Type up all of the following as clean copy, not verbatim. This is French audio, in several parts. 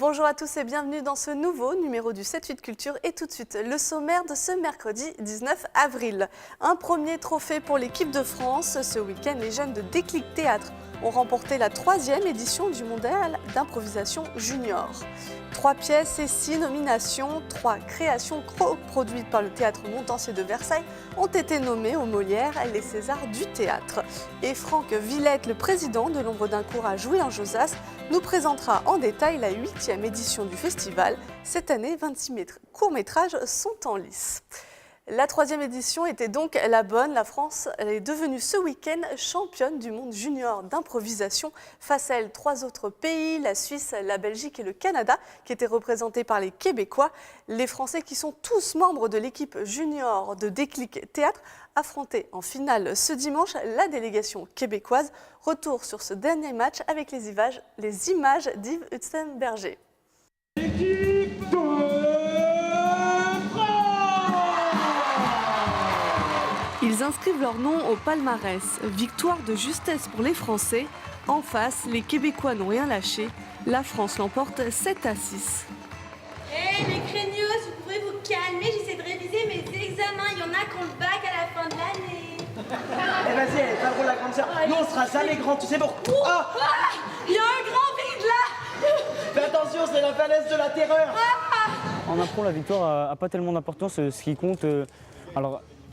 Bonjour à tous et bienvenue dans ce nouveau numéro du 7-8 Culture. Et tout de suite, le sommaire de ce mercredi 19 avril. Un premier trophée pour l'équipe de France. Ce week-end, les jeunes de Déclic Théâtre ont remporté la 3e édition du mondial d'improvisation junior. 3 pièces et 6 nominations, 3 créations coproduites par le Théâtre Montancier de Versailles ont été nommées aux Molières, les Césars du théâtre. Et Franck Villette, le président de l'Ombre d'un cours à Jouy-en-Josas, nous présentera en détail la 8e édition du festival. Cette année, 26 courts-métrages sont en lice. La 3e édition était donc la bonne. La France est devenue ce week-end championne du monde junior d'improvisation. Face à elle, 3 autres pays, la Suisse, la Belgique et le Canada, qui étaient représentés par les Québécois. Les Français, qui sont tous membres de l'équipe junior de Déclic Théâtre, affrontaient en finale ce dimanche la délégation québécoise. Retour sur ce dernier match avec les images d'Yves Hutzenberger. Ils inscrivent leur nom au palmarès. Victoire de justesse pour les Français. En face, les Québécois n'ont rien lâché. La France l'emporte 7-6. Hé les craignos, vous pouvez vous calmer, j'essaie de réviser mes examens. Il y en a qui ont le bac à la fin de l'année. Eh vas-y, pas drôle la grande sœur. Nous on sera jamais grands, tu sais pourquoi? Il y a un grand vide là. Fais attention, c'est la falaise de la terreur. En impro, la victoire n'a pas tellement d'importance. Ce qui compte,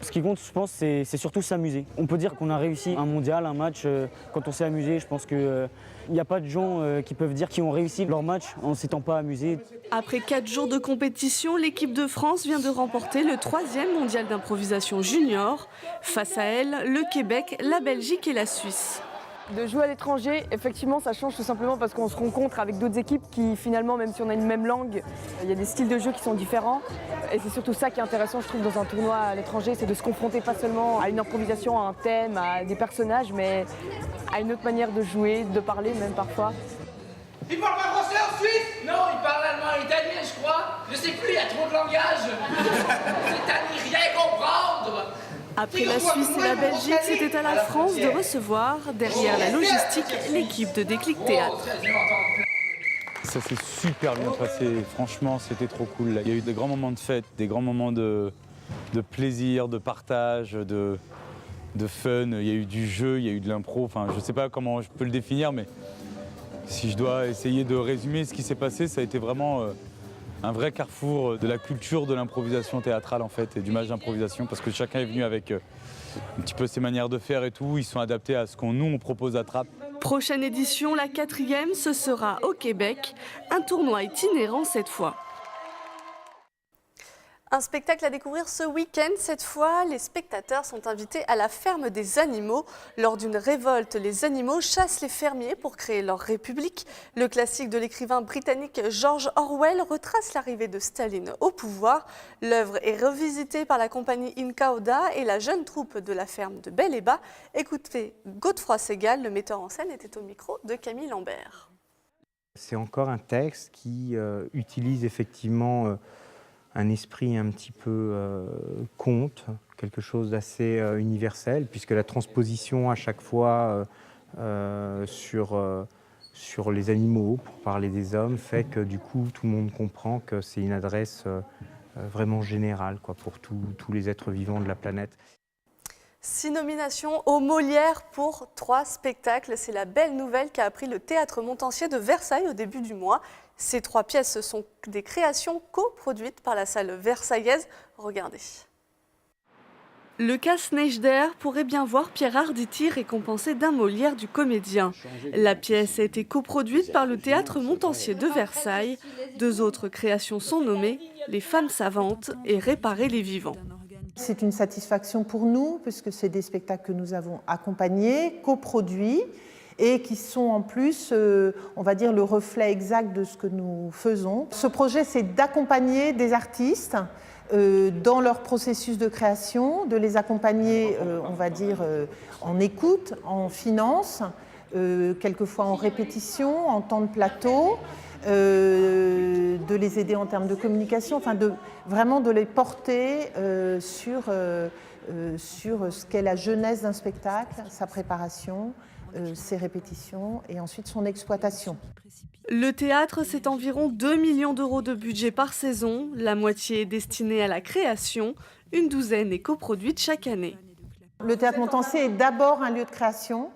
ce qui compte, je pense, c'est surtout s'amuser. On peut dire qu'on a réussi un mondial, un match, quand on s'est amusé. Je pense qu'il n'y a pas de gens qui peuvent dire qu'ils ont réussi leur match en ne s'étant pas amusés. Après 4 jours de compétition, l'équipe de France vient de remporter le 3e mondial d'improvisation junior. Face à elle, le Québec, la Belgique et la Suisse. De jouer à l'étranger, effectivement, ça change tout simplement parce qu'on se rencontre avec d'autres équipes qui, finalement, même si on a une même langue, il y a des styles de jeu qui sont différents. Et c'est surtout ça qui est intéressant, je trouve, dans un tournoi à l'étranger, c'est de se confronter pas seulement à une improvisation, à un thème, à des personnages, mais à une autre manière de jouer, de parler même parfois. Il parle pas français en Suisse? Non, il parle allemand et italien, je crois. Je sais plus, il y a trop de langage. C'est à n'y rien comprendre. Après la Suisse et la Belgique, c'était à la France de recevoir, derrière la logistique, l'équipe de Déclic Théâtre. Ça s'est super bien passé, franchement c'était trop cool. Il y a eu des grands moments de fête, des grands moments de plaisir, de partage, de fun. Il y a eu du jeu, il y a eu de l'impro. Enfin, je ne sais pas comment je peux le définir, mais si je dois essayer de résumer ce qui s'est passé, ça a été vraiment un vrai carrefour de la culture de l'improvisation théâtrale en fait, et du match d'improvisation, parce que chacun est venu avec un petit peu ses manières de faire et tout. Ils sont adaptés à ce qu'on nous on propose à Trappes. Prochaine édition, la 4e, ce sera au Québec, un tournoi itinérant cette fois. Un spectacle à découvrir ce week-end. Cette fois, les spectateurs sont invités à la ferme des animaux. Lors d'une révolte, les animaux chassent les fermiers pour créer leur république. Le classique de l'écrivain britannique George Orwell retrace l'arrivée de Staline au pouvoir. L'œuvre est revisitée par la compagnie Incauda et la jeune troupe de la ferme de Bel-et-Bas. Écoutez, Godefroy Segal, le metteur en scène, était au micro de Camille Lambert. C'est encore un texte qui utilise effectivement un esprit un petit peu conte, quelque chose d'assez universel, puisque la transposition à chaque fois sur les animaux, pour parler des hommes, fait que du coup tout le monde comprend que c'est une adresse vraiment générale quoi, pour tous les êtres vivants de la planète. 6 nominations aux Molières pour 3 spectacles. C'est la belle nouvelle qu'a appris le Théâtre Montancier de Versailles au début du mois. Ces 3 pièces sont des créations coproduites par la salle versaillaise. Regardez. Le casse-neige d'air pourrait bien voir Pierre Arditi récompensé d'un Molière du comédien. La pièce a été coproduite par le Théâtre Montancier de Versailles. 2 autres créations sont nommées Les femmes savantes et Réparer les vivants. C'est une satisfaction pour nous, puisque c'est des spectacles que nous avons accompagnés, coproduits, et qui sont en plus, on va dire, le reflet exact de ce que nous faisons. Ce projet, c'est d'accompagner des artistes dans leur processus de création, de les accompagner, on va dire, en écoute, en finance, quelquefois en répétition, en temps de plateau, de les aider en termes de communication, enfin vraiment de les porter sur ce qu'est la genèse d'un spectacle, sa préparation, ses répétitions et ensuite son exploitation. Le théâtre, c'est environ 2 millions d'euros de budget par saison. La moitié est destinée à la création. Une douzaine est coproduite chaque année. Le théâtre Montancier est d'abord un lieu de création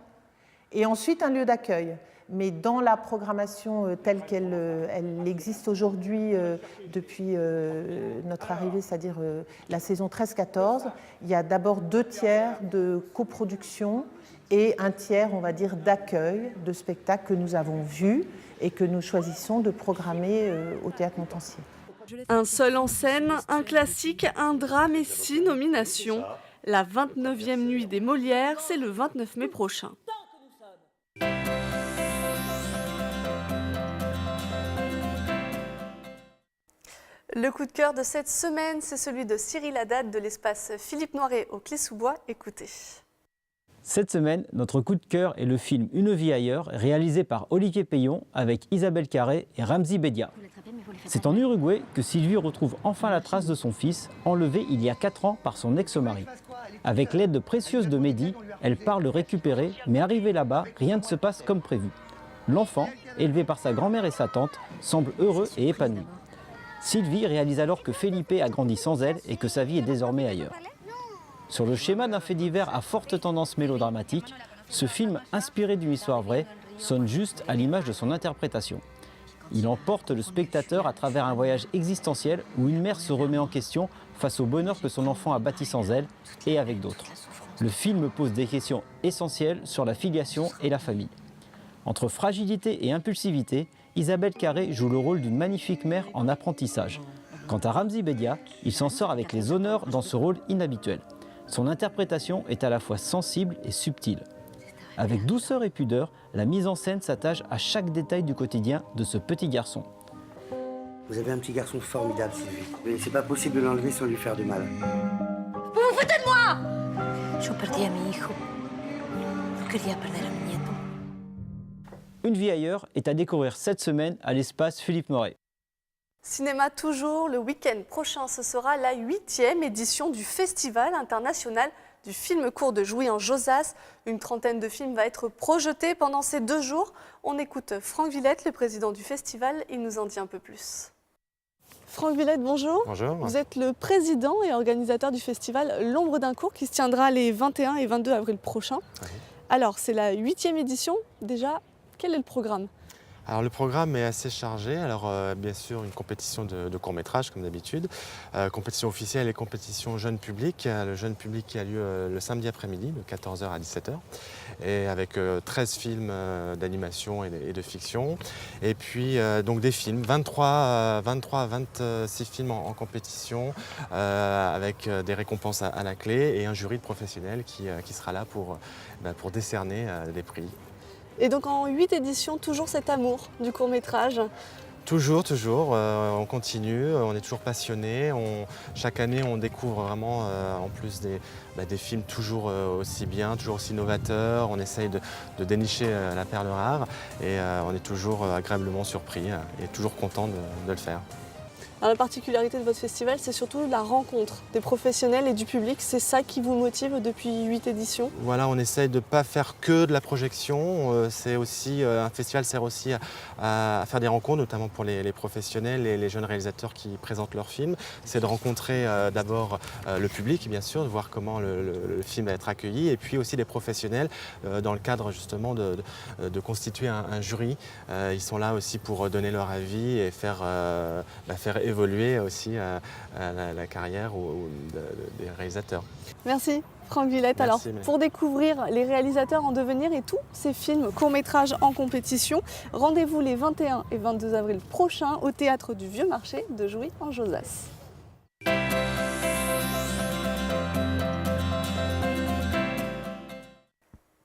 et ensuite un lieu d'accueil. Mais dans la programmation telle qu'elle existe aujourd'hui depuis notre arrivée, c'est-à-dire la saison 13-14, il y a d'abord 2 tiers de coproduction et 1 tiers, on va dire, d'accueil de spectacles que nous avons vus et que nous choisissons de programmer au théâtre Montancier. Un seul en scène, un classique, un drame et 6 nominations. La 29e nuit des Molières, c'est le 29 mai prochain. Le coup de cœur de cette semaine, c'est celui de Cyril Haddad de l'espace Philippe Noiret au Clé-sous-Bois. Écoutez. Cette semaine, notre coup de cœur est le film Une vie ailleurs, réalisé par Olivier Payon avec Isabelle Carré et Ramzy Bedia. C'est en Uruguay que Sylvie retrouve enfin la trace de son fils, enlevé il y a 4 ans par son ex-mari. Avec l'aide précieuse de Mehdi, elle part le récupérer, mais arrivé là-bas, rien ne se passe comme prévu. L'enfant, élevé par sa grand-mère et sa tante, semble heureux et épanoui. Sylvie réalise alors que Felipe a grandi sans elle et que sa vie est désormais ailleurs. Sur le schéma d'un fait divers à forte tendance mélodramatique, ce film, inspiré d'une histoire vraie, sonne juste à l'image de son interprétation. Il emporte le spectateur à travers un voyage existentiel où une mère se remet en question face au bonheur que son enfant a bâti sans elle et avec d'autres. Le film pose des questions essentielles sur la filiation et la famille. Entre fragilité et impulsivité, Isabelle Carré joue le rôle d'une magnifique mère en apprentissage. Quant à Ramzy Bedia, il s'en sort avec les honneurs dans ce rôle inhabituel. Son interprétation est à la fois sensible et subtile. Avec douceur et pudeur, la mise en scène s'attache à chaque détail du quotidien de ce petit garçon. Vous avez un petit garçon formidable, Sylvie. Mais c'est pas possible de l'enlever sans lui faire du mal. Vous vous foutez de moi! Yo perdí a mi hijo. No quería perder a mi nieto. Une vie ailleurs est à découvrir cette semaine à l'espace Philippe Noiret. Cinéma toujours, le week-end prochain, ce sera la 8e édition du Festival international du film court de Jouy en Josas. Une trentaine de films va être projetés pendant ces 2 jours. On écoute Franck Villette, le président du festival, il nous en dit un peu plus. Franck Villette, bonjour. Bonjour. Vous êtes le président et organisateur du festival L'Ombre d'un court qui se tiendra les 21 et 22 avril prochains. Oui. Alors, c'est la 8e édition. Déjà, quel est le programme ? Alors le programme est assez chargé. Alors bien sûr une compétition de court-métrage comme d'habitude, compétition officielle et compétition jeune public. Le jeune public qui a lieu le samedi après-midi de 14h à 17h et avec 13 films d'animation et de fiction. Et puis donc des films, 23 à 26 films en compétition avec des récompenses à la clé et un jury de professionnels qui sera là pour décerner des prix. Et donc en 8 éditions, toujours cet amour du court-métrage? Toujours, on continue, on est toujours passionné. Chaque année, on découvre vraiment, en plus des films toujours aussi bien, toujours aussi novateurs. On essaye de dénicher la perle rare et on est toujours agréablement surpris et toujours content de le faire. Alors, la particularité de votre festival, c'est surtout la rencontre des professionnels et du public. C'est ça qui vous motive depuis 8 éditions? Voilà, on essaye de ne pas faire que de la projection. C'est aussi, un festival sert aussi à faire des rencontres, notamment pour les professionnels et les jeunes réalisateurs qui présentent leurs films. C'est de rencontrer d'abord le public, bien sûr, de voir comment le film va être accueilli, et puis aussi les professionnels dans le cadre justement de constituer un jury. Ils sont là aussi pour donner leur avis et faire évoluer aussi la carrière des réalisateurs. Merci Franck Villette. Alors, pour découvrir les réalisateurs en devenir et tous ces films courts-métrages en compétition, rendez-vous les 21 et 22 avril prochains au Théâtre du Vieux Marché de Jouy en Josas.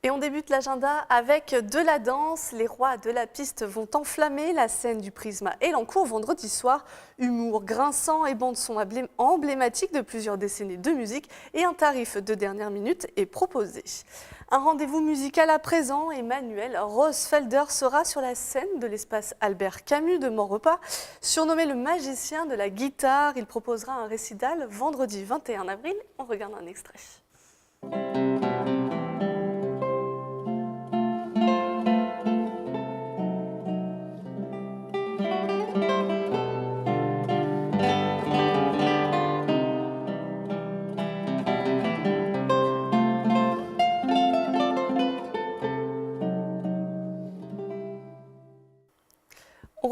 Et on débute l'agenda avec de la danse. Les rois de la piste vont enflammer la scène du Prisma Elancourt vendredi soir. Humour grinçant et bande-son emblématique de plusieurs décennies de musique et un tarif de dernière minute est proposé. Un rendez-vous musical à présent. Emmanuel Rosfelder sera sur la scène de l'espace Albert Camus de Maurepas. Surnommé le magicien de la guitare, il proposera un récital vendredi 21 avril. On regarde un extrait.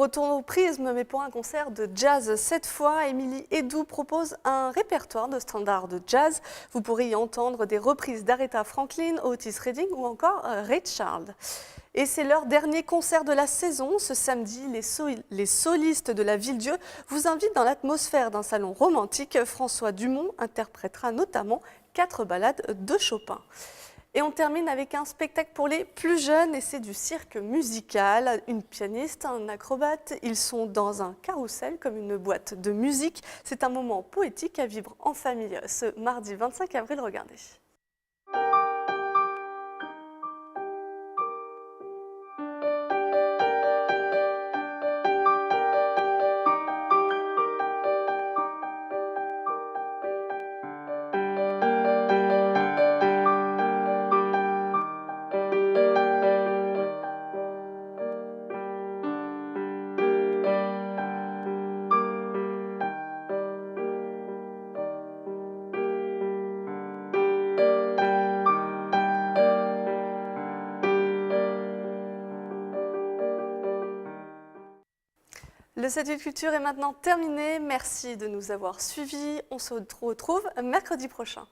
retourne au Prisme, mais pour un concert de jazz. Cette fois, Émilie Edoux propose un répertoire de standards de jazz. Vous pourrez y entendre des reprises d'Aretha Franklin, Otis Redding ou encore Ray Charles. Et c'est leur dernier concert de la saison. Ce samedi, les solistes de la Ville-Dieu vous invitent dans l'atmosphère d'un salon romantique. François Dumont interprétera notamment 4 ballades de Chopin. Et on termine avec un spectacle pour les plus jeunes et c'est du cirque musical. Une pianiste, un acrobate, ils sont dans un carrousel comme une boîte de musique. C'est un moment poétique à vivre en famille ce mardi 25 avril. Regardez. Le 7-8 Culture est maintenant terminé. Merci de nous avoir suivis. On se retrouve mercredi prochain.